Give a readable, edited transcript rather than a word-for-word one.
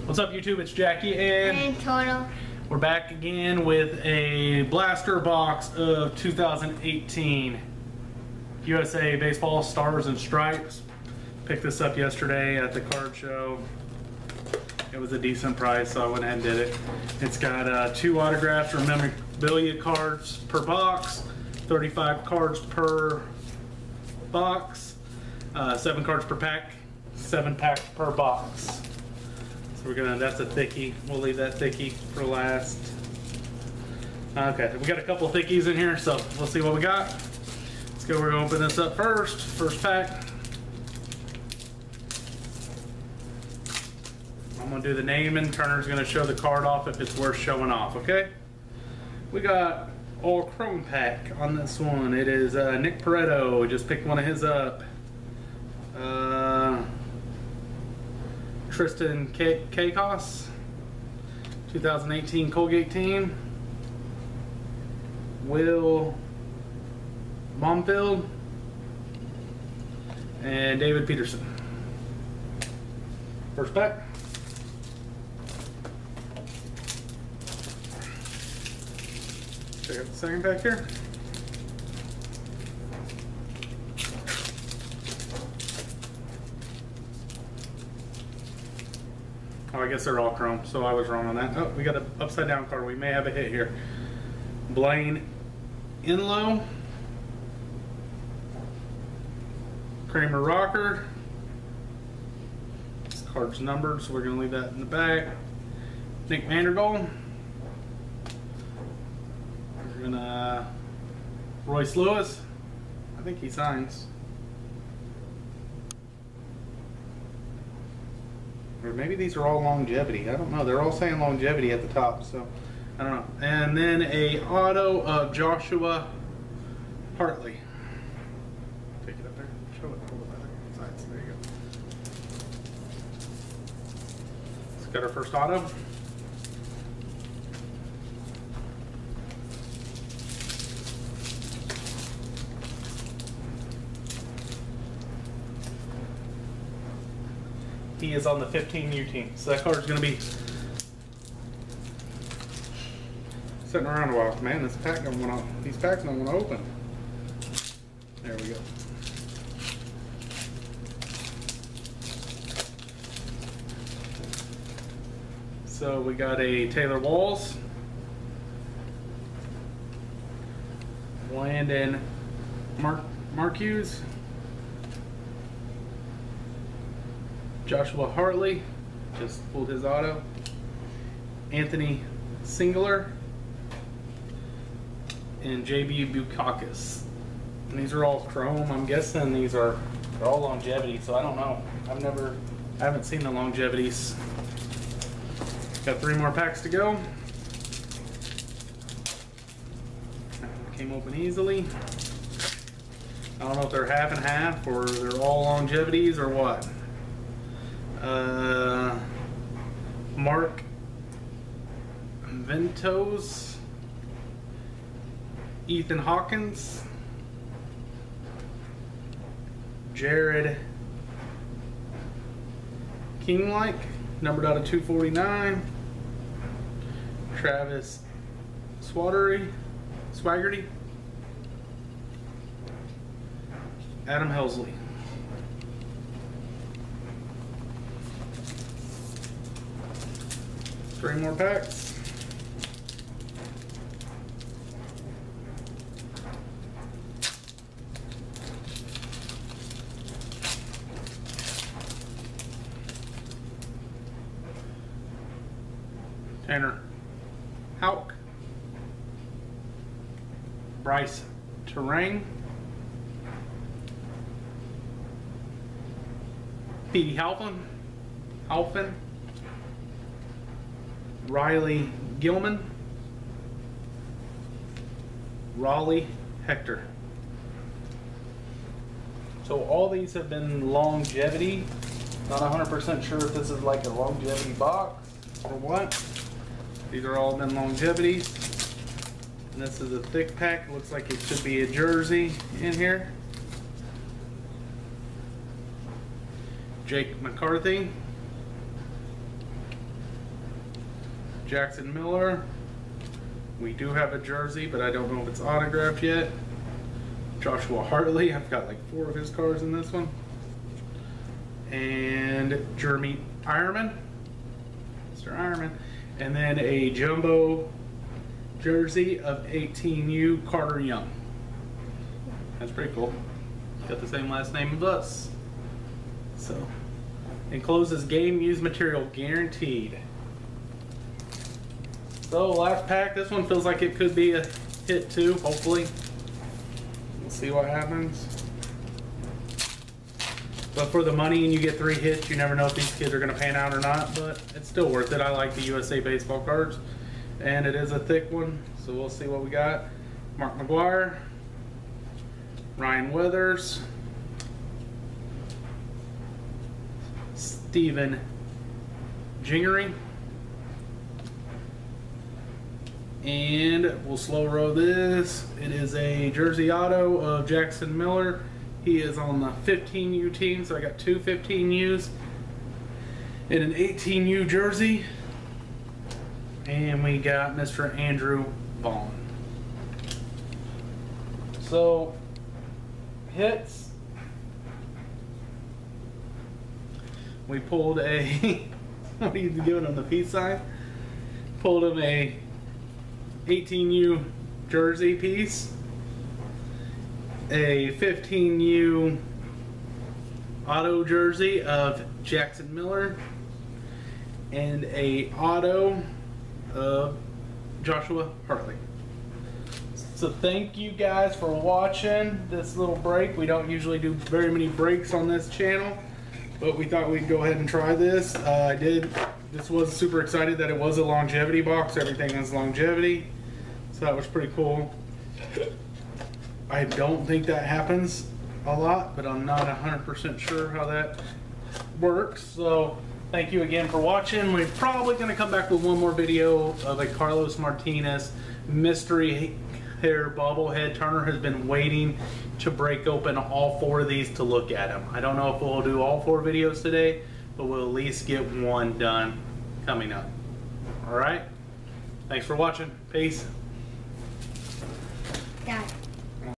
What's up, YouTube? It's Jackie and Toto. We're back again with a blaster box of 2018 USA Baseball Stars and Stripes. Picked this up yesterday at the card show. It was a decent price, so I went ahead and did it. It's got 2 autographs or memorabilia cards per box, 35 cards per box, 7 cards per pack, 7 packs per box. So that's a thickie. We'll leave that thickie for last. Okay, we got a couple of thickies in here, so we'll see what we got. Let's go, we're gonna open this up first. First pack. I'm gonna do the name and Turner's gonna show the card off if it's worth showing off, okay? We got all chrome pack on this one. It is Nick Pareto, just picked one of his up. Tristan Kakos, 2018 Colgate team. Will Momfield and David Peterson. First pack. Check out the second pack here. Oh, I guess they're all chrome, so I was wrong on that. Oh, we got an upside down card. We may have a hit here. Blaine Inlow. Kramer Rocker. This card's numbered, so we're going to leave that in the back. Nick Vandergool. We're going to Royce Lewis. I think he signs. Or maybe these are all longevity. I don't know. They're all saying longevity at the top, so I don't know. And then a auto of Joshua Hartley. Take it up there. Show it. Hold it by the sides. There you go. Let's got our first auto. He is on the 15U team, so that card is going to be sitting around a while. Man, this pack don't want to. These packs don't want to open. There we go. So we got a Taylor Walls, Landon Marcuse, Joshua Hartley, just pulled his auto. Anthony Singler and JB Bukakis. And these are all chrome. I'm guessing they're all longevity, so I don't know. I haven't seen the longevities. Got 3 more packs to go. Came open easily. I don't know if they're half and half or they're all longevities or what. Mark Ventos, Ethan Hawkins, Jared Kinglike, numbered out of 249, Travis Swaggerty, Adam Helsley. Three more packs. Tanner Houck, Bryce Terang, Petey Halfin, Riley Gilman, Raleigh Hector. So all these have been longevity. Not 100% sure if this is like a longevity box or what. These are all been longevities. And this is a thick pack. Looks like it should be a jersey in here. Jake McCarthy, Jackson Miller. We do have a jersey, but I don't know if it's autographed yet. Joshua Hartley. I've got like 4 of his cards in this one. And Jeremy Ironman. Mr. Ironman. And then a jumbo jersey of 18U Carter Young. That's pretty cool. Got the same last name as us. So, encloses game used material guaranteed. So, last pack. This one feels like it could be a hit too, hopefully. We'll see what happens. But for the money and you get 3 hits, you never know if these kids are going to pan out or not, but it's still worth it. I like the USA baseball cards, and it is a thick one, so we'll see what we got. Mark McGwire, Ryan Weathers, Stephen Gingery, and we'll slow roll this. It is a jersey auto of Jackson Miller. He is on the 15U team, so I got 2 15Us and an 18U jersey. And we got Mr. Andrew Vaughn. So, hits. We pulled a, what are you giving him, the peace sign? Pulled him a 18U jersey piece. A 15U auto jersey of Jackson Miller, and a auto of Joshua Hartley. So thank you guys for watching this little break. We don't usually do very many breaks on this channel, but we thought we'd go ahead and try this. This was super excited that it was a longevity box. Everything is longevity, so that was pretty cool. I don't think that happens a lot, but I'm not 100% sure how that works. So thank you again for watching. We're probably going to come back with one more video of a Carlos Martinez mystery hair bobblehead. Turner has been waiting to break open all 4 of these to look at them. I don't know if we'll do all 4 videos today, but we'll at least get one done coming up. All right. Thanks for watching. Peace. Dad.